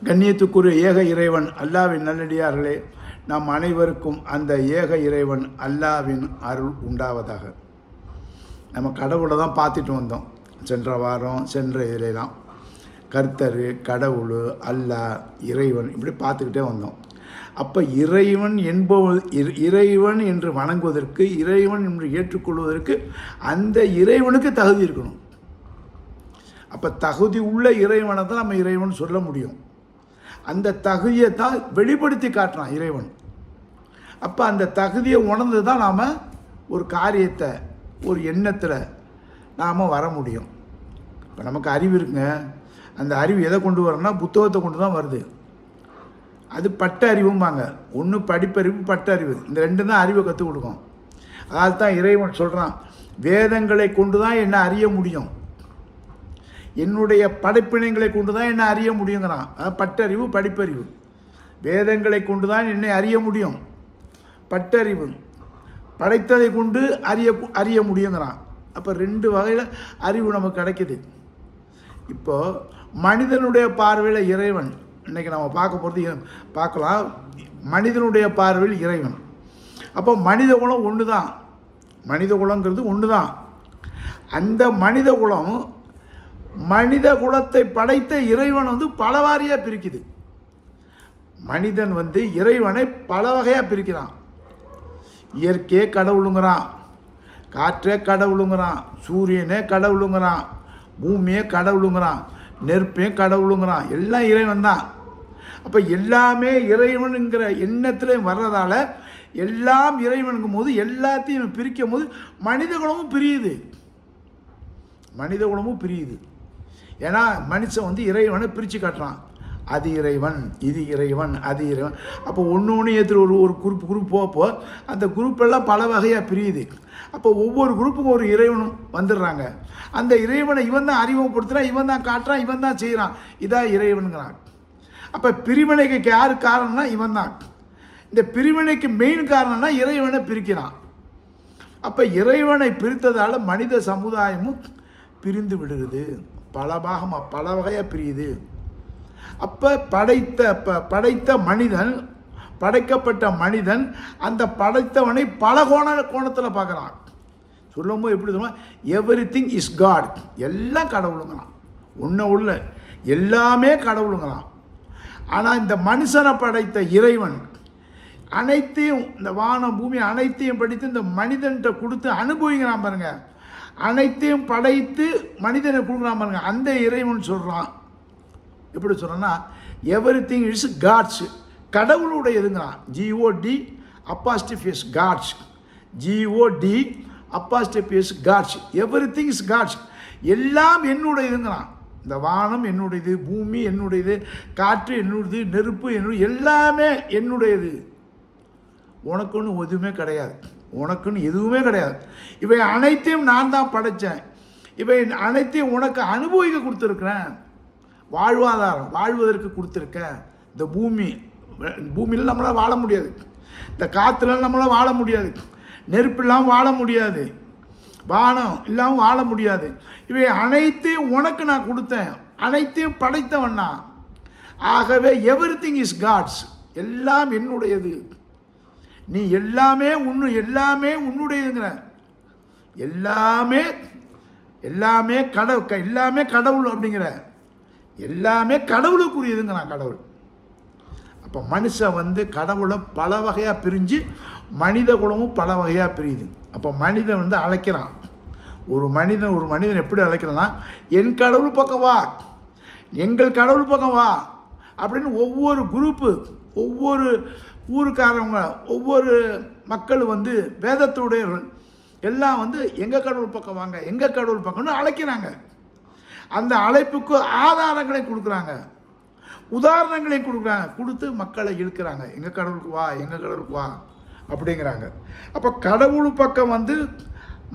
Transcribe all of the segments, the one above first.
கண்ணியத்துக்குரிய ஏக இறைவன் அல்லாவின் நல்லடியார்களே, நாம் அனைவருக்கும் அந்த ஏக இறைவன் அல்லாவின் அருள் உண்டாவதாக. நம்ம கடவுளை தான் பார்த்துட்டு வந்தோம். சென்ற வாரம் சென்ற இதிலெல்லாம் கர்த்தர், கடவுள், அல்லாஹ், இறைவன் இப்படி பார்த்துக்கிட்டே வந்தோம். அப்போ இறைவன் என்பவர், இறைவன் என்று வணங்குவதற்கு, இறைவன் என்று ஏற்றுக்கொள்வதற்கு அந்த இறைவனுக்கு தகுதி இருக்கணும். அப்போ தகுதி உள்ள இறைவனை தான் நம்ம இறைவன் சொல்ல முடியும். அந்த தகுதியை தான் வெளிப்படுத்தி காட்டுறான் இறைவன். அப்போ அந்த தகுதியை உணர்ந்து தான் நாம் ஒரு காரியத்தை, ஒரு எண்ணத்தில் நாம் வர முடியும். இப்போ நமக்கு அறிவு இருக்குங்க. அந்த அறிவு எதை கொண்டு வரணும்னா புத்தகத்தை கொண்டு தான் வருது. அது பட்ட அறிவும்பாங்க. ஒன்று படிப்பறிவு, பட்டறிவு. இந்த ரெண்டு தான் அறிவை கற்றுக் கொடுக்கும். அதாவது தான் இறைவன் சொல்கிறான், வேதங்களை கொண்டு தான் என்னை அறிய முடியும், என்னுடைய படைப்பினங்களை கொண்டு தான் என்னை அறிய முடியுங்கிறான். பட்டறிவு, படிப்பறிவு. வேதங்களை கொண்டு தான் என்னை அறிய முடியும், பட்டறிவு. படைத்ததை கொண்டு அறிய முடியுங்கிறான். அப்போ ரெண்டு வகையில் அறிவு நமக்கு கிடைக்குது. இப்போது மனிதனுடைய பார்வையில் இறைவன், இன்றைக்கி நம்ம பார்க்க போகிறது பார்க்கலாம், மனிதனுடைய பார்வையில் இறைவன். அப்போ மனித குலம் ஒன்று தான். மனித குலங்கிறது ஒன்று தான். அந்த மனித குலம், மனித குலத்தை படைத்த இறைவன் பலவாரியாக பிரிக்குது. மனிதன் இறைவனை பல வகையாக பிரிக்கிறான். இயற்கையே கடவுளுங்கிறான், காற்றே கடவுளுங்கிறான், சூரியனே கடவுளுங்கிறான், பூமியே கடவுளுங்கிறான், நெருப்பே கடவுளுங்கிறான். எல்லாம் இறைவன் தான். அப்போ எல்லாமே இறைவனுங்கிற எண்ணத்துலேயும் வர்றதால எல்லாம் இறைவனுங்கும் போது எல்லாத்தையும் பிரிக்கும் போது மனித குலமும் பிரியுது. மனித குலமும் பிரியுது. ஏன்னா மனுஷன் இறைவனை பிரித்து காட்டுறான். அது இறைவன், இது இறைவன், அது இறைவன். அப்போ ஒன்று ஏற்று ஒரு குரூப் போகப்போ அந்த குரூப்பெல்லாம் பல வகையாக பிரியுது. அப்போ ஒவ்வொரு குரூப்புக்கும் ஒரு இறைவனும் வந்துடுறாங்க. அந்த இறைவனை இவன் தான் அறிமுகப்படுத்துகிறான், இவன் தான் காட்டுறான், இவன் தான் செய்கிறான். இதான் இறைவனுங்கிறான். அப்போ பிரிவினைக்கு யார் காரணம்னா இவன் தான். இந்த பிரிவினைக்கு மெயின் காரணம்னா இறைவனை பிரிக்கிறான். அப்போ இறைவனை பிரித்ததால் மனித சமுதாயமும் பிரிந்து விடுகிறது. பல பாகமாக பல வகையாக பிரியுது. அப்போ படைத்த மனிதன், படைக்கப்பட்ட மனிதன் அந்த படைத்தவனை பல கோணத்தில் பார்க்குறான். சொல்லும்போது எப்படி சொல்லுவான், எவ்ரிதிங் இஸ் காட். எல்லாம் கடவுளுங்கிறான். ஒன்று உள்ள எல்லாமே கடவுளுங்கிறான். ஆனால் இந்த மனுஷனை படைத்த இறைவன் அனைத்தையும், இந்த வானம் பூமி அனைத்தையும் படித்து இந்த மனிதன்கிட்ட கொடுத்து அனுபவிக்கிறான் பாருங்க. அனைத்தையும் படைத்து மனிதனை கொடுக்குறான் பாருங்க. அந்த இறைவன் சொல்கிறான். எப்படி சொல்கிறேன்னா, எவ்ரிதிங் இஸ் காட்ஸ். கடவுளுடையதுங்கிறான். G O D apostrophe God's. G O D apostrophe God's. Everything is God's. எல்லாம் என்னுடையதுங்கிறான். இந்த வானம் என்னுடையது, பூமி என்னுடையது, காற்று என்னுடையது, நெருப்பு என்னுடைய, எல்லாமே என்னுடையது. உனக்குன்னு எதுவுமே கிடையாது, உனக்குன்னு எதுவுமே கிடையாது. இவை அனைத்தையும் நான் தான் படைத்தேன். இவை அனைத்தையும் உனக்கு அனுபவிக்க கொடுத்துருக்குறேன். வாழ்வாதாரம் வாழ்வதற்கு கொடுத்துருக்கேன். இந்த பூமியில் நம்மளால் வாழ முடியாது, இந்த காற்றுல நம்மளால் வாழ முடியாது, நெருப்பு இல்லாமல் வாழ முடியாது, வானம் இல்லாமல் வாழ முடியாது. இவை அனைத்தையும் உனக்கு நான் கொடுத்தேன், அனைத்தையும் படைத்தவன்னா. ஆகவே எவ்ரிதிங் இஸ் காட்ஸ். எல்லாம் என்னுடையது. நீ எல்லாமே எல்லாமே உன்னுடையதுங்கிற. எல்லாமே எல்லாமே எல்லாமே கடவுள் அப்படிங்கிற. எல்லாமே கடவுளுக்குரியதுங்கிறான் கடவுள். அப்போ மனுஷன் கடவுளை பல வகையாக பிரிஞ்சு மனித குலமும் பல வகையாக பிரியுது. அப்போ மனிதன் அழைக்கிறான். ஒரு மனிதன் எப்படி அழைக்கிறான்னா, என் கடவுள் பக்கம் வா, எங்கள் கடவுள் பக்கம் வா அப்படின்னு ஒவ்வொரு குரூப்பு, ஒவ்வொரு ஊருக்காரவங்க, ஒவ்வொரு மக்கள் வேதத்துடையவர்கள் எல்லாம் எங்கள் கடவுள் பக்கம் வாங்க, எங்கள் கடவுள் பக்கம்னு அழைக்கிறாங்க. அந்த அழைப்புக்கு ஆதாரங்களை கொடுக்குறாங்க, உதாரணங்களை கொடுக்குறாங்க. கொடுத்து மக்களை இழுக்கிறாங்க. எங்கள் கடவுளுக்கு வா, எங்கள் கடவுளுக்கு வா அப்படிங்கிறாங்க. அப்போ கடவுள் பக்கம்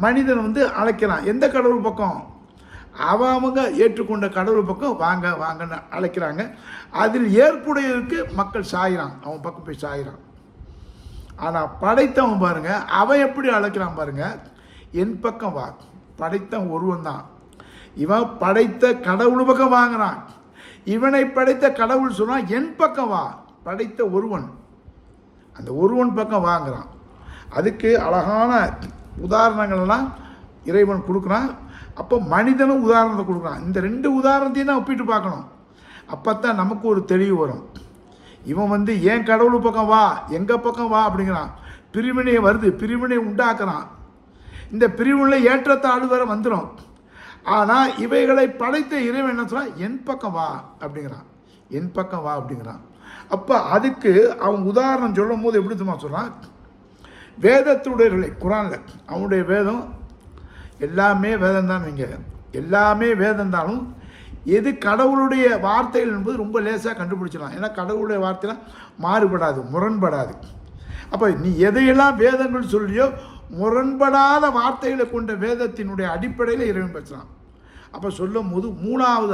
மனிதன் அழைக்கிறான். எந்த கடவுள் பக்கம்? அவங்க ஏற்றுக்கொண்ட கடவுள் பக்கம் வாங்க வாங்கன்னு அழைக்கிறாங்க. அதில் ஏற்புடையதுக்கு மக்கள் சாயிறான், அவன் பக்கம் போய் சாயிறான். ஆனால் படைத்தவன் பாருங்க, அவன் எப்படி அழைக்கிறான் பாருங்க, என் பக்கம் வா. படைத்தவன் ஒருவன் தான். இவன் படைத்த கடவுள் பக்கம் வாங்குறான். இவனை படைத்த கடவுள் சொன்னால் என் பக்கம் வா, படைத்த ஒருவன், அந்த ஒருவன் பக்கம் வாங்குறான். அதுக்கு அழகான உதாரணங்கள்லாம் இறைவன் கொடுக்குறான். அப்போ மனிதனும் உதாரணத்தை கொடுக்குறான். இந்த 2 உதாரணத்தையும் தான் ஒப்பிட்டு பார்க்கணும். அப்போ தான் நமக்கு ஒரு தெளிவு வரும். இவன் ஏன் கடவுள் பக்கம் வா, எங்கள் பக்கம் வா அப்படிங்கிறான். பிரிவினை வருது, பிரிவினை உண்டாக்குறான். இந்த பிரிவினையில் ஏற்றத்தாழ்வு வர வந்துடும். ஆனால் இவைகளை படைத்த இறைவன் என்ன சொல்கிறான், என் பக்கம் வா அப்படிங்கிறான், என் பக்கம் வா அப்படிங்கிறான். அப்போ அதுக்கு அவன் உதாரணம் சொல்லும் போது எப்படி தெரியுமா சொல்கிறான், வேதத்துடையவர்களை குரானில் அவனுடைய வேதம் எல்லாமே வேதம் தான். நீங்கள் எல்லாமே வேதம் தானும் எது கடவுளுடைய வார்த்தைகள் என்பது ரொம்ப லேசாக கண்டுபிடிச்சிடலாம். ஏன்னா கடவுளுடைய வார்த்தைலாம் மாறுபடாது, முரண்படாது. அப்போ நீ எதையெல்லாம் வேதங்கள் சொல்லியோ முரண்படாத வார்த்தைகளை கொண்ட வேதத்தினுடைய அடிப்படையில் இறைவன் பேசுகிறான். அப்போ சொல்லும் போது 3வது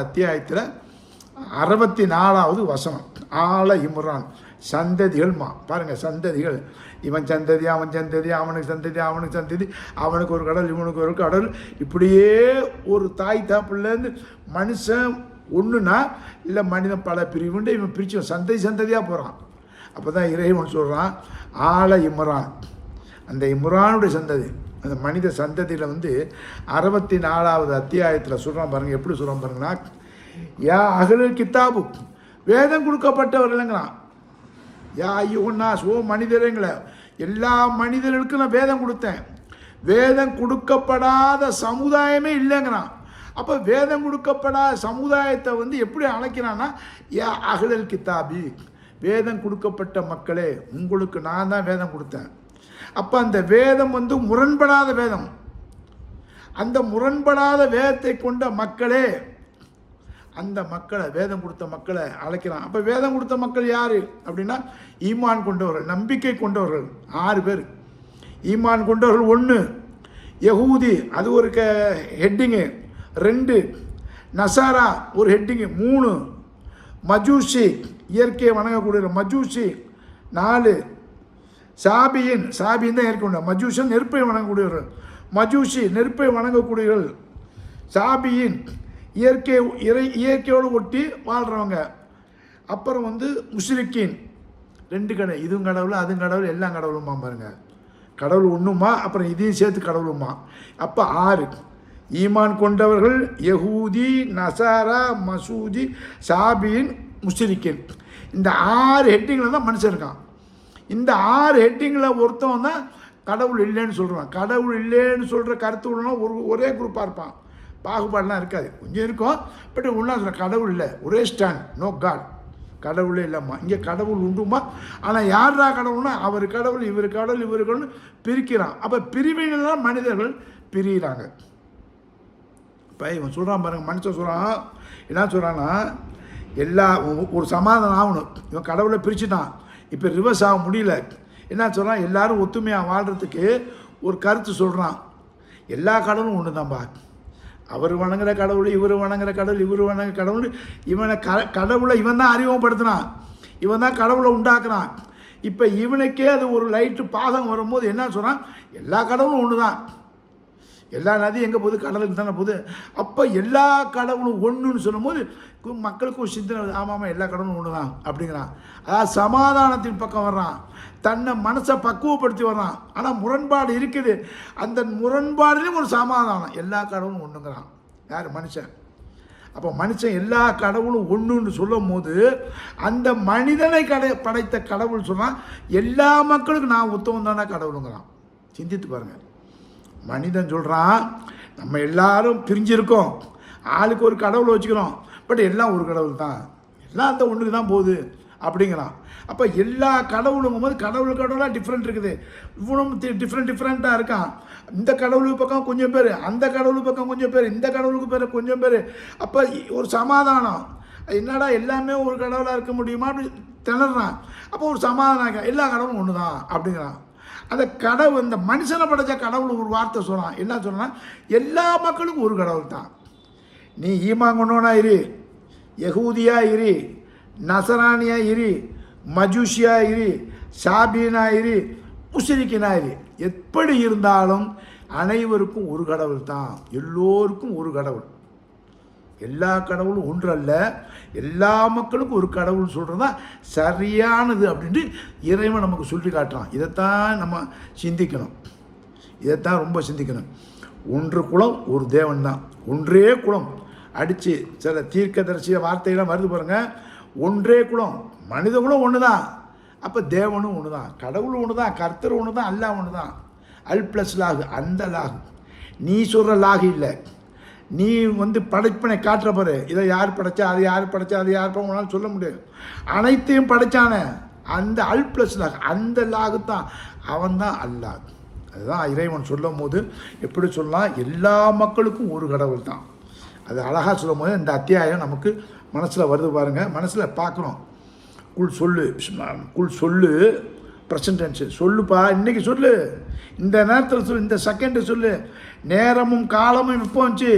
அத்தியாயத்தில் 64வது வசனம், ஆல இம்ரான் சந்ததிகள்மா பாருங்கள், சந்ததிகள், இவன் சந்ததி அவன் சந்ததி அவனுக்கு சந்ததி அவனுக்கு சந்ததி, அவனுக்கு ஒரு கடல் இவனுக்கு ஒரு கடல், இப்படியே ஒரு தாய் தாப்புலேருந்து மனுஷன் ஒன்றுனா இல்லை மனிதன் பல பிரிவுண்டு இவன் பிரிச்சு சந்ததியாக போகிறான். அப்போ தான் இறைவன் சொல்கிறான் ஆல இம்ரான், அந்த இம்ரானுடைய சந்ததி, அந்த மனித சந்ததியில் 64வது அத்தியாயத்தில் சொல்கிறான் பாருங்கள். எப்படி சொல்கிறான் பாருங்கன்னா, யா அகலுல் கித்தாபு, வேதம் கொடுக்கப்பட்டவர்கள்ங்கிறான். யா ஐயோன்னா மனிதருங்களை, எல்லா மனிதர்களுக்கும் நான் வேதம் கொடுத்தேன். வேதம் கொடுக்கப்படாத சமுதாயமே இல்லைங்கிறான். அப்போ வேதம் கொடுக்கப்படாத சமுதாயத்தை எப்படி அழைக்கிறான்னா, யா அகலுல் கித்தாபி, வேதம் கொடுக்கப்பட்ட மக்களே, உங்களுக்கு நான் தான் வேதம் கொடுத்தேன். அப்போ அந்த வேதம் முரண்படாத வேதம், அந்த முரண்படாத வேதத்தை கொண்ட மக்களே, அந்த மக்களை வேதம் கொடுத்த மக்களை அழைக்கிறான். அப்போ வேதம் கொடுத்த மக்கள் யார் அப்படின்னா, ஈமான் கொண்டவர்கள், நம்பிக்கை கொண்டவர்கள். 6 பேர் ஈமான் கொண்டவர்கள். 1 யஹூதி, அது ஒரு ஹெட்டிங்கு. 2 நசாரா, ஒரு ஹெட்டிங்கு. 3 மஜூசி, இயற்கையை வணங்கக்கூடிய மஜூசி. 4 சாபியின், சாபியின் தான் இயற்கை உண்டு. மஜூசன் நெருப்பை வணங்கக்கூடியவர்கள், மஜூசி நெருப்பை வணங்கக்கூடியவர்கள். சாபியின் இயற்கையோடு ஒட்டி வாழ்கிறவங்க. அப்புறம் முஷ்ரிக்கீன், 2 கடவுள், இதுவும் கடவுள் அதுவும் கடவுள், எல்லாம் கடவுளுமா பாருங்க. கடவுள் ஒன்றுமா, அப்புறம் இதையும் சேர்த்து கடவுளுமா. அப்போ 6 ஈமான் கொண்டவர்கள், யஹூதி, நசாரா, மசூதி, சாபியின், முஷ்ரிக்கீன். இந்த 6 ஹெட்டிங்கில் தான் மனுஷன் இருக்கான். இந்த 6 ஹெட்டிங்கில் ஒருத்தவன் தான் கடவுள் இல்லைன்னு சொல்கிறான். கடவுள் இல்லைன்னு சொல்கிற கருத்து உள்ளனா ஒரே குரூப்பாக இருப்பான், பாகுபாடெலாம் இருக்காது. கொஞ்சம் இருக்கும், பட் ஒன்றா சொல்ல கடவுள் இல்லை, ஒரே ஸ்டாண்ட், நோ காட், கடவுளே இல்லைம்மா. இங்கே கடவுள் உண்டுமா, ஆனால் யாரா கடவுள்னா அவர் கடவுள் இவர் கடவுள் இவர் கடவுள் பிரிக்கிறான். அப்போ பிரிவினைலாம் மனிதர்கள் பிரிகிறாங்க. இப்போ இவன் சொல்கிறான் பாருங்க, மனுஷன் சொல்கிறான், என்ன சொல்கிறான்னா, ஒரு சமாதானம் ஆகணும். இவன் கடவுளை பிரிச்சுட்டான், இப்போ ரிவர்ஸ் ஆக முடியல. என்ன சொல்கிறான், எல்லாரும் ஒத்துமையாக வாழ்கிறதுக்கு ஒரு கருத்து சொல்கிறான். எல்லா கடவுளும் ஒன்று தான்ப்பா, அவர் வணங்குற கடவுள் இவர் வணங்குற கடவுள் இவர் வணங்குற கடவுள், இவனை கடவுளை இவன் தான் அறிமுகப்படுத்தினான், இவன் தான் கடவுளை உண்டாக்குறான். இப்போ இவனுக்கே அது ஒரு லைட்டு பாதம் வரும்போது என்ன சொல்கிறான், எல்லா கடவுளும் ஒன்று தான், எல்லா நதியும் எங்கே போகுது, கடலுக்கு தானே போகுது. அப்போ எல்லா கடவுளும் ஒன்றுன்னு சொல்லும்போது மக்களுக்கு ஒரு சிந்தனை, ஆமாம் எல்லா கடவுளும் ஒன்று தான் அப்படிங்கிறான். அதாவது சமாதானத்தின் பக்கம் வர்றான், தன்னை மனசை பக்குவப்படுத்தி வர்றான். ஆனால் முரண்பாடு இருக்குது, அந்த முரண்பாடுலேயும் ஒரு சமாதானம், எல்லா கடவுளும் ஒன்றுங்கிறான். யார், மனுஷன். அப்போ மனுஷன் எல்லா கடவுளும் ஒன்றுன்னு சொல்லும் போது அந்த மனிதனை படைத்த கடவுள் சொன்னால் எல்லா மக்களுக்கும் நான் உத்தமம் தானே கடவுளுங்கிறான். சிந்தித்து பாருங்கள். மனிதன் சொல்கிறான், நம்ம எல்லாரும் பிரிஞ்சிருக்கோம், ஆளுக்கு ஒரு கடவுளை வச்சுக்கிறோம், பட் எல்லாம் ஒரு கடவுள் தான், எல்லாம் அந்த ஒன்றுக்கு தான் போகுது அப்படிங்கிறான். அப்போ எல்லா கடவுளுங்கும் போது கடவுளாக டிஃப்ரெண்ட் இருக்குது, இவனும் டிஃப்ரெண்ட்டாக இருக்கான். இந்த கடவுளுக்கு பக்கம் கொஞ்சம் பேர், அந்த கடவுளுக்கு பக்கம் கொஞ்சம் பேர், இந்த கடவுளுக்கு பேர் கொஞ்சம் பேர். அப்போ ஒரு சமாதானம், என்னடா எல்லாமே ஒரு கடவுளாக இருக்க முடியுமா அப்படி திணறான். அப்போ ஒரு சமாதானம், எல்லா கடவுளும் ஒன்று தான் அப்படிங்கிறான். அந்த கடவுள், இந்த மனுஷனை படைச்ச கடவுள் ஒரு வார்த்தை சொல்கிறான். என்ன சொல்கிறான், எல்லா மக்களுக்கும் ஒரு கடவுள் தான். நீ ஈமாங்கொண்டவனா இரு, யகூதியா இரு, நசரானியா இரு, மஜூஷியா இரு, சாபீனா இரு, முஷ்ரிக்கீனா இரு, எப்படி இருந்தாலும் அனைவருக்கும் ஒரு கடவுள் தான், எல்லோருக்கும் ஒரு கடவுள். எல்லா கடவுளும் ஒன்று அல்ல, எல்லா மக்களுக்கும் ஒரு கடவுள் சொல்கிறது தான் சரியானது அப்படின்ட்டு இறைவன் நமக்கு சொல்லி காட்டுறான். இதைத்தான் நம்ம சிந்திக்கணும், இதைத்தான் ரொம்ப சிந்திக்கணும். ஒன்று குலம் ஒரு தேவன் தான், ஒன்றே குலம் அடித்து சில தீர்க்கதரிசிய வார்த்தையெல்லாம் வருது பாருங்கள். ஒன்றே குலம், மனித குலம் ஒன்று தான், அப்போ தேவனும் ஒன்று தான், கடவுள் ஒன்று தான், கர்த்தர் ஒன்று தான், அல்லாஹ் ஒன்று தான். அல் ப்ளஸ் லாகு, அந்த லாகு நீ சொல்கிற லாகு இல்லை. நீ படைப்பினை காட்டுற பாரு, இதை யார் படைச்சா, அது யார் படைச்சா, அது யார் உங்களால் சொல்ல முடியாது. அனைத்தையும் படைத்தானே அந்த அல் ப்ளஸ் லாகு, அந்த லாகு தான், அவன் தான் அல்லாஹ். அதுதான் இறைவன் சொல்லும் போது எப்படி சொல்லலாம், எல்லா மக்களுக்கும் ஒரு கடவுள் தான். அது அழகாக சொல்லும் போது இந்த அத்தியாயம் நமக்கு மனசில் வருது பாருங்கள், மனசில் பார்க்கணும். குள் சொல்லு ப்ரெசன்ட் டென்ஸ் சொல்லுப்பா, இன்றைக்கி சொல்லு, இந்த நேரத்தில் சொல்லு, இந்த செகண்டு சொல்லு. நேரமும் காலமும் இப்போ வந்துச்சு.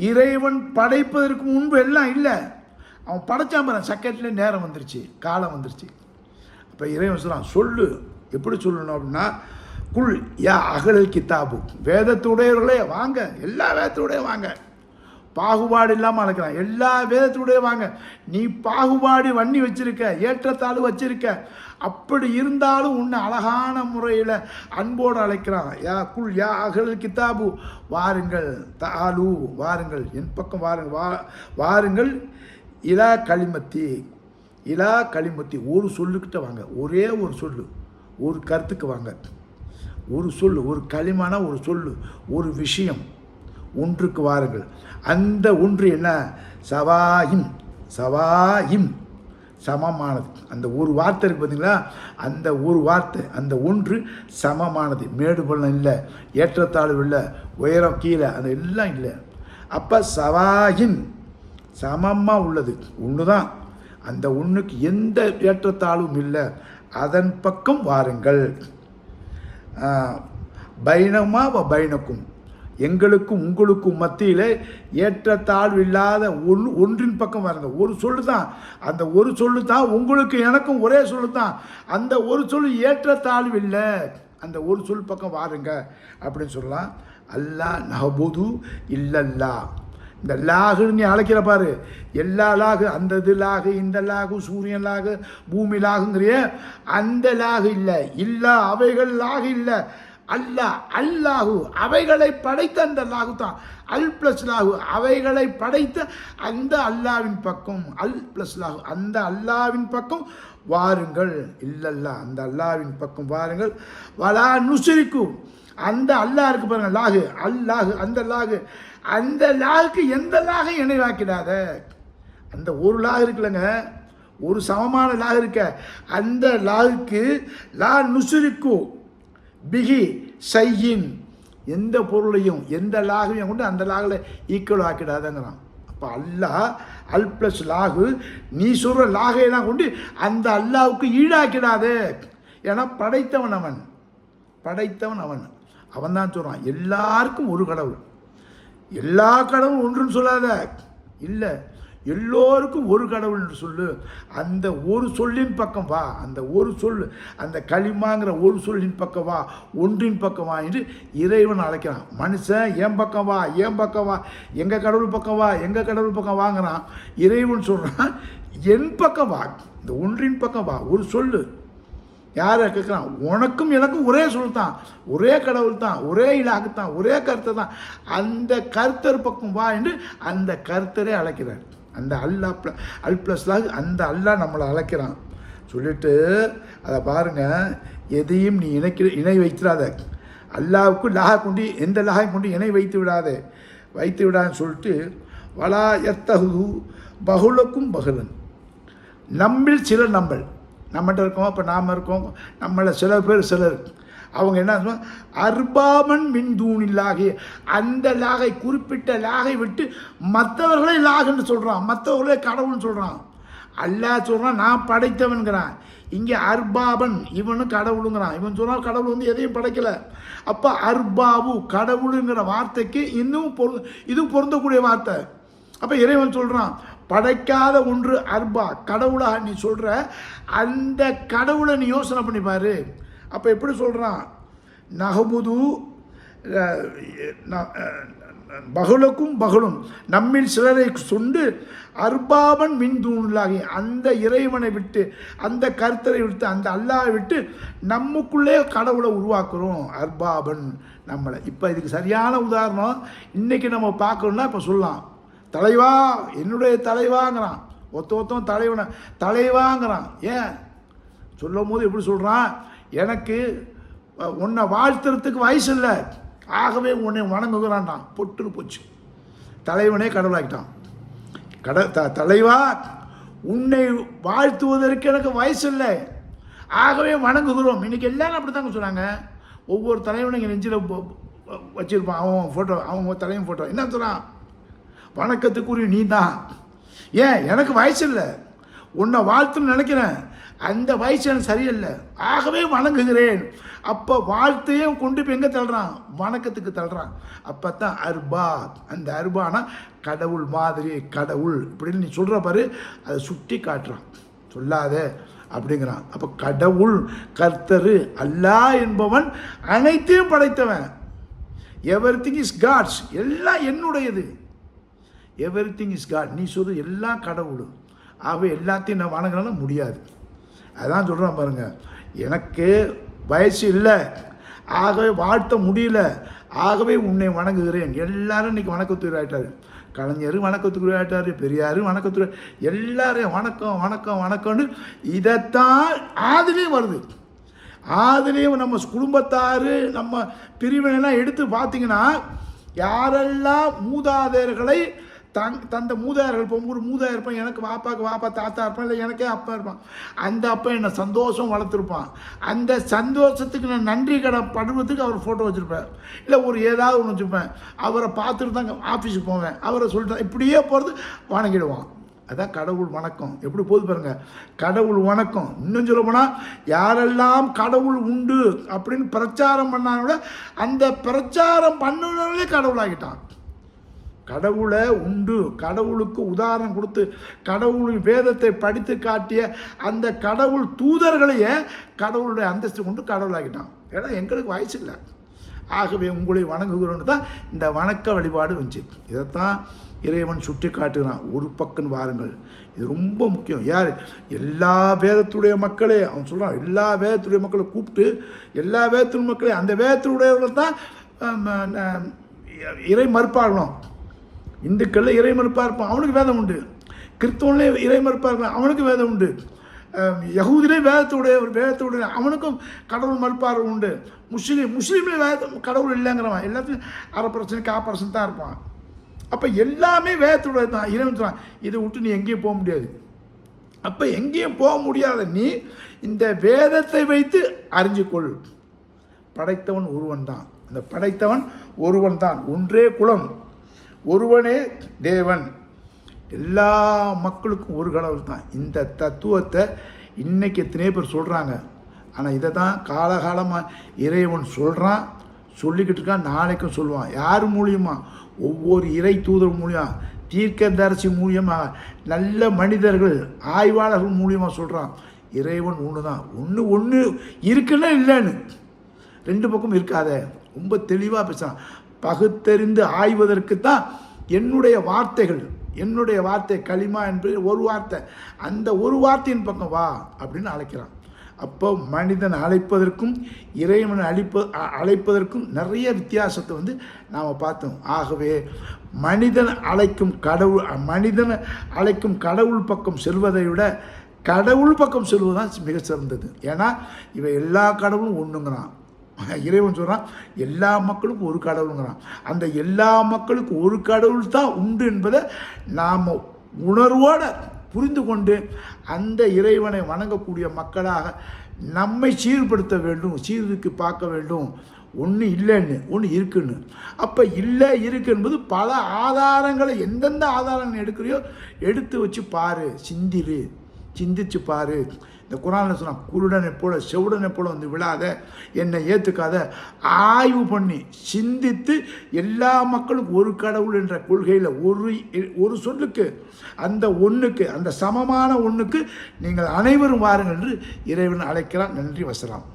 இறைவன் படைப்பதற்கு முன்பு எல்லாம் இல்லை, அவன் படைச்சான் பாரு, செகண்டில் நேரம் வந்துருச்சு, காலம் வந்துருச்சு. அப்போ இறைவன் சொல்கிறான் சொல்லு. எப்படி சொல்லணும் அப்படின்னா, குல் யா அகலல் கித்தாபு, வேதத்துடையவர்களே வாங்க, எல்லா வேதத்துடைய வாங்க, பாகுபாடு இல்லாமல் அழைக்கிறான், எல்லா வேதத்துடைய வாங்க. நீ பாகுபாடு வண்ணி வச்சிருக்க, ஏற்றத்தாழ்வு வச்சிருக்க, அப்படி இருந்தாலும் உன்னை அழகான முறையில் அன்போடு அழைக்கிறான். யா குல் யா அகல் கித்தாபு, வாருங்கள், தாலு வாருங்கள், என் பக்கம் வாருங்கள், வாருங்கள், இலா களிமத்தி, இலா களிமத்தி, ஒரு சொல்லுக்கிட்ட வாங்க, ஒரே ஒரு சொல்லு, ஒரு கருத்துக்கு வாங்க, ஒரு சொல்லு, ஒரு களிமான ஒரு சொல்லு, ஒரு விஷயம், ஒன்றுக்கு வாருங்கள். அந்த ஒன்று என்ன, சவாயிம், சவாயிம் சமமானது. அந்த ஒரு வார்த்தை இருக்குது பார்த்தீங்களா, அந்த ஒரு வார்த்தை, அந்த ஒன்று சமமானது. மேடு பள்ளம் இல்லை, ஏற்றத்தாழ்வு இல்லை, உயரம் கீழே, அது எல்லாம் இல்லை. அப்போ சவாயின் சமமாக உள்ளது ஒன்று தான், அந்த ஒன்றுக்கு எந்த ஏற்றத்தாழ்வும் இல்லை, அதன் பக்கம் வாருங்கள். பைனமா பைனக்கும், எங்களுக்கும் உங்களுக்கும் மத்தியில் ஏற்றத்தாழ்வு இல்லாத ஒன்றின் பக்கம் வாருங்க. ஒரு சொல்லு தான், அந்த ஒரு சொல்லு தான், உங்களுக்கு எனக்கும் ஒரே சொல்லு தான், அந்த ஒரு சொல்லு ஏற்றத்தாழ்வு இல்லை, அந்த ஒரு சொல் பக்கம் வாருங்க அப்படின்னு சொல்லலாம். அல்லாஹ் நஹ்புது இல்லல்லா, இந்த லாகுன்னு நீ அழைக்கிற பாரு, எல்லா லாகு, அந்த இது லாகு, இந்த லாகு, சூரியன் லாகு, பூமி லாகுங்கிறிய, அந்த லாகு இல்லை, இல்லா அவைகள் லாகு இல்லை, அல்லாஹ் அல்லாஹு, அவைகளை படைத்த அந்த லாகு தான், அல் ப்ளஸ் லாகு, அவைகளை படைத்த அந்த அல்லாவின் பக்கம், அல் ப்ளஸ் லாகு, அந்த அல்லாவின் பக்கம் வாருங்கள். இல்லல்லா, அந்த அல்லாவின் பக்கம் வாருங்கள். வலா நுஸ்ரிக்கு, அந்த அல்லாஹ் இருக்கு பாருங்க, லாகு, அல்லாஹு, அந்த லாகு, அந்த லாகுக்கு எந்த லாகை இணைவாக்கிடாத. அந்த ஒரு லாகு இருக்குல்லங்க, ஒரு சமமான லாகு இருக்க, அந்த லாகுக்கு லா நுஸ்ரிக்கு பிகி சையின், எந்த பொருளையும் எந்த லாகையும் கொண்டு அந்த லாகில் ஈக்குவல் ஆக்கிடாதங்கிறான். அப்போ அல்லாஹ் அல் ப்ளஸ் லாகு, நீ சொல்கிற லாகையெல்லாம் கொண்டு அந்த அல்லாவுக்கு ஈடாக்கிடாதே. ஏன்னா படைத்தவன் அவன், படைத்தவன் அவன், அவன் தான் சொல்கிறான் எல்லாருக்கும் ஒரு கடவுள், எல்லா கடவுளும் ஒன்றுன்னு சொல்லாத, இல்லை எல்லோருக்கும் ஒரு கடவுள் என்று சொல்லு. அந்த ஒரு சொல்லின் பக்கம் வா, அந்த ஒரு சொல், அந்த களிமாங்கிற ஒரு சொல்லின் பக்கம் வா, ஒன்றின் பக்கம் வா என்று இறைவன் அழைக்கிறான். மனுஷன் என் பக்கம் வா, என் பக்கம் வா, எங்கள் கடவுள் பக்கம் வா, எங்கள் கடவுள் பக்கம் வாங்கிறான். இறைவன் சொல்கிறான் என் பக்கம் வா, இந்த ஒன்றின் பக்கம் வா, ஒரு சொல்லு. யாரை கேட்குறான், உனக்கும் எனக்கும் ஒரே சொல் தான், ஒரே கடவுள் தான், ஒரே இலாக்கு தான், ஒரே கருத்தை தான், அந்த கருத்தர் பக்கம் வா என்று அந்த கருத்தரே அழைக்கிறார். அந்த அல் ப்ளஸ் லாக், அந்த அல்லாஹ் நம்மளை அழைக்கிறான். சொல்லிட்டு அதை பாருங்கள், எதையும் நீ இணை வைத்திடாத, அல்லாவுக்கு லாக கொண்டு எந்த லாகை கொண்டு இணை வைத்து விடாதுன்னு சொல்லிட்டு, வலா எத்தகு பகுலுக்கும் பகுலன், நம்மில் சிலர், நம்மகிட்ட இருக்கோம், இப்போ நாம் இருக்கோம், நம்மளை சிலர் அவங்க என்ன சொல்லுவாங்க, அர்பாமன் மின் தூணில்லாகி, அந்த லாகை, குறிப்பிட்ட லாகை விட்டு மற்றவர்களே லாகுன்னு சொல்கிறான், மற்றவர்களே கடவுள்னு சொல்கிறான். அல்லாஹ் சொல்கிறான் நான் படைத்தவன்கிறான். இங்கே அர்பாபன், இவனும் கடவுளுங்கிறான். இவன் சொன்னால் கடவுள் எதையும் படைக்கலை. அப்போ அர்பாபு, கடவுளுங்கிற வார்த்தைக்கு இதுவும் பொருந்தக்கூடிய வார்த்தை. அப்போ இறைவன் சொல்கிறான் படைக்காத ஒன்று அர்பா, கடவுளாக நீ சொல்கிற அந்த கடவுளை நீ யோசனை பண்ணிப்பாரு. அப்போ எப்படி சொல்கிறான், நஹபுது பகலும் நம்மில் சிலரை சொண்டு அர்பாபன் மின் தூணாகி அந்த இறைவனை விட்டு அந்த கர்த்தரை விட்டு அந்த அல்லாஹ்வை விட்டு நமக்குள்ளே கடவுளை உருவாக்குறோம். அர்பாபன் நம்மளை. இப்போ இதுக்கு சரியான உதாரணம் இன்றைக்கி நம்ம பார்க்கணுன்னா இப்போ சொல்லலாம், தலைவா என்னுடைய தலைவாங்கிறான், ஒருத்தன் தலைவனை தலைவாங்கிறான். ஏன் சொல்லும் போது எப்படி சொல்கிறான், எனக்கு உன்னை வாழ்த்துறதுக்கு வயசு இல்லை, ஆகவே உன்னை வணங்குகிறான்டான். பொட்டுன்னு போச்சு, தலைவனே கடவுளாக்கிட்டான். தலைவா உன்னை வாழ்த்துவதற்கு எனக்கு வயசு இல்லை, ஆகவே வணங்குகிறோம். இன்றைக்கி எல்லாரும் அப்படி தாங்க சொன்னாங்க. ஒவ்வொரு தலைவனும் இங்கே நெஞ்சில் வச்சுருப்பான் அவன் ஃபோட்டோ, அவங்க தலைவன் ஃபோட்டோ. என்ன சொல்கிறான், வணக்கத்துக்குரிய நீ தான். ஏன் எனக்கு வயசு இல்லை, உன்னை வாழ்த்துன்னு நினைக்கிறேன், அந்த வயசு எனக்கு சரியில்லை, ஆகவே வணங்குகிறேன். அப்போ வாழ்த்தையும் கொண்டு போய் எங்கே தள்ளுறான், வணக்கத்துக்கு தள்ளுறான். அப்போ தான் அர்பா. அந்த அர்பானா கடவுள் மாதிரி, கடவுள் இப்படின்னு நீ சொல்கிற பாரு, அதை சுட்டி காட்டுறான், சொல்லாத அப்படிங்கிறான். அப்போ கடவுள் கர்த்தர் அல்லாஹ் என்பவன் அனைத்தையும் படைத்தவன். எவ்ரிதிங் இஸ் காட்ஸ், எல்லாம் என்னுடையது. எவ்ரிதிங் இஸ் காட், நீ சொல்றது எல்லாம் கடவுள். ஆகவே எல்லாத்தையும் நான் வணங்கினாலும் முடியாது. அதான் சொல்கிறான் பாருங்கள், எனக்கு வயசு இல்லை, ஆகவே வாழ்த்த முடியல, ஆகவே உன்னை வணங்குகிறேன். எல்லாரும் இன்றைக்கி வணக்கத்துறை ஆகிட்டார். கலைஞர் வணக்கத்துக்குரிய ஆகிட்டார், பெரியார் வணக்கத்துறை, எல்லாரையும் வணக்கம் வணக்கம் வணக்கம்னு இதைத்தான் ஆதிலையும் வருது. ஆதிலையும் நம்ம குடும்பத்தார் நம்ம பிரிவினைலாம் எடுத்து பார்த்தீங்கன்னா, யாரெல்லாம் மூதாதையர்களை தந்த மூதாயர்கள், இப்போ ஒரு மூதாயர் இருப்பான், எனக்கு வாப்பாவுக்கு வாப்பா தாத்தா இருப்பான், இல்லை எனக்கே அப்பா இருப்பான், அந்த அப்பா என்னை சந்தோஷம் வளர்த்துருப்பான், அந்த சந்தோஷத்துக்கு நான் நன்றி படுவதுக்கு அவர் ஃபோட்டோ வச்சுருப்பேன், இல்லை ஒரு ஏதாவது ஒன்று வச்சுருப்பேன், அவரை பார்த்துட்டு தான் ஆஃபீஸுக்கு போவேன், அவரை சொல்லிட்டு இப்படியே போகிறது வணங்கிடுவான். அதான் கடவுள் வணக்கம். எப்படி போகுது பாருங்கள், கடவுள் வணக்கம். இன்னும் சொல்ல போனால், யாரெல்லாம் கடவுள் உண்டு அப்படின்னு பிரச்சாரம் பண்ணாங்களோ அந்த பிரச்சாரம் பண்ணுனவங்களே கடவுளாகிட்டான். கடவுளை உண்டு, கடவுளுக்கு உதாரணம் கொடுத்து கடவுளின் வேதத்தை படித்து காட்டிய அந்த கடவுள் தூதர்களையே கடவுளுடைய அந்தஸ்து கொண்டு கடவுளாகிட்டான். ஏன்னா எங்களுக்கு வயசு இல்லை, ஆகவே உங்களை வணங்குகிறோன்னு தான் இந்த வணக்க வழிபாடு வந்துச்சு. இதைத்தான் இறைவன் சுட்டி காட்டுகிறான். ஒரு பக்கம் வாருங்கள், இது ரொம்ப முக்கியம். யார், எல்லா வேதத்துடைய மக்களே, அவன் சொல்கிறான், எல்லா வேதத்துடைய மக்களை கூப்பிட்டு, எல்லா வேதத்துடைய மக்களே, அந்த வேதத்துடையவர்கள் தான் இறை மறுப்பாகணும். இந்துக்களில் இறை மறுப்பாக இருப்பான், அவனுக்கு வேதம் உண்டு. கிறிஸ்தவன்லேயே இறை மறுப்பாக இருப்பான், அவனுக்கு வேதம் உண்டு. யகூதிலே வேதத்துடைய அவனுக்கும் கடவுள் மறுப்பாக உண்டு. முஸ்லீம்லேயே வேதம் கடவுள் இல்லைங்கிறவன், எல்லாத்தையும் 1/2% 1/4% தான் இருப்பான். அப்போ எல்லாமே வேதத்துடைய தான். இறைவன் சொல்றான், இதை விட்டு நீ எங்கேயும் போக முடியாது. அப்போ எங்கேயும் போக முடியாத நீ இந்த வேதத்தை வைத்து அறிஞ்சுக்கொள். படைத்தவன் ஒருவன் தான், அந்த படைத்தவன் ஒருவன் தான், ஒன்றே குலம், ஒருவனே தேவன், எல்லா மக்களுக்கும் ஒரு கடவுள் தான். இந்த தத்துவத்தை இன்றைக்கி எத்தனை பேர் சொல்கிறாங்க. ஆனால் இதை தான் காலகாலமாக இறைவன் சொல்கிறான், சொல்லிக்கிட்டு இருக்கான், நாளைக்கும் சொல்லுவான். யார் மூலியமாக, ஒவ்வொரு இறை தூதர் மூலியமாக, தீர்க்கதரிசி மூலியமாக, நல்ல மனிதர்கள் ஆய்வாளர்கள் மூலியமாக சொல்கிறான். இறைவன் ஒன்று தான், ஒன்று இருக்குன்னா இல்லைன்னு, ரெண்டு பக்கம் இருக்காத. ரொம்ப தெளிவாக பேசுகிறான். பகுத்தறிந்து ஆய்வதற்கு தான் என்னுடைய வார்த்தை களிமா என்பது ஒரு வார்த்தை, அந்த ஒரு வார்த்தையின் பக்கம் வா அப்படின்னு அழைக்கிறான். அப்போ மனிதன் அழைப்பதற்கும் இறைவனை அழைப்பதற்கும் நிறைய வித்தியாசத்தை நாம் பார்த்தோம். ஆகவே மனிதன் அழைக்கும் கடவுள் பக்கம் செல்வதை விட கடவுள் பக்கம் செல்வது தான் மிக சிறந்தது. ஏன்னா இவை எல்லா கடவுளும் ஒன்றுங்கிறான். இறைவன் சொல்கிறான், எல்லா மக்களுக்கும் ஒரு கடவுளுங்கிறான். அந்த எல்லா மக்களுக்கும் ஒரு கடவுள் தான் உண்டு என்பதை நாம் உணர்வோடு புரிந்து கொண்டு அந்த இறைவனை வணங்கக்கூடிய மக்களாக நம்மை சீர்படுத்த வேண்டும், சீர்தூக்கி பார்க்க வேண்டும். ஒன்று இல்லைன்னு, ஒன்று இருக்குன்னு. அப்போ இல்லை இருக்கு என்பது பல ஆதாரங்களை, எந்தெந்த ஆதாரங்கள் எடுக்கிறையோ எடுத்து வச்சு பாரு, சிந்திச்சு பாரு. இந்த குரானில் சொன்னால், குருடனை போல செவுடனை போல விழாத, என்னை ஏற்றுக்காத, ஆய்வு பண்ணி சிந்தித்து எல்லா மக்களுக்கும் ஒரு கடவுள் என்ற கொள்கையில் ஒரு சொல்லுக்கு, அந்த ஒன்றுக்கு, அந்த சமமான ஒன்றுக்கு நீங்கள் அனைவரும் வாருங்கள் என்று இறைவன் அழைக்கிறான். நன்றி, வசலாம்.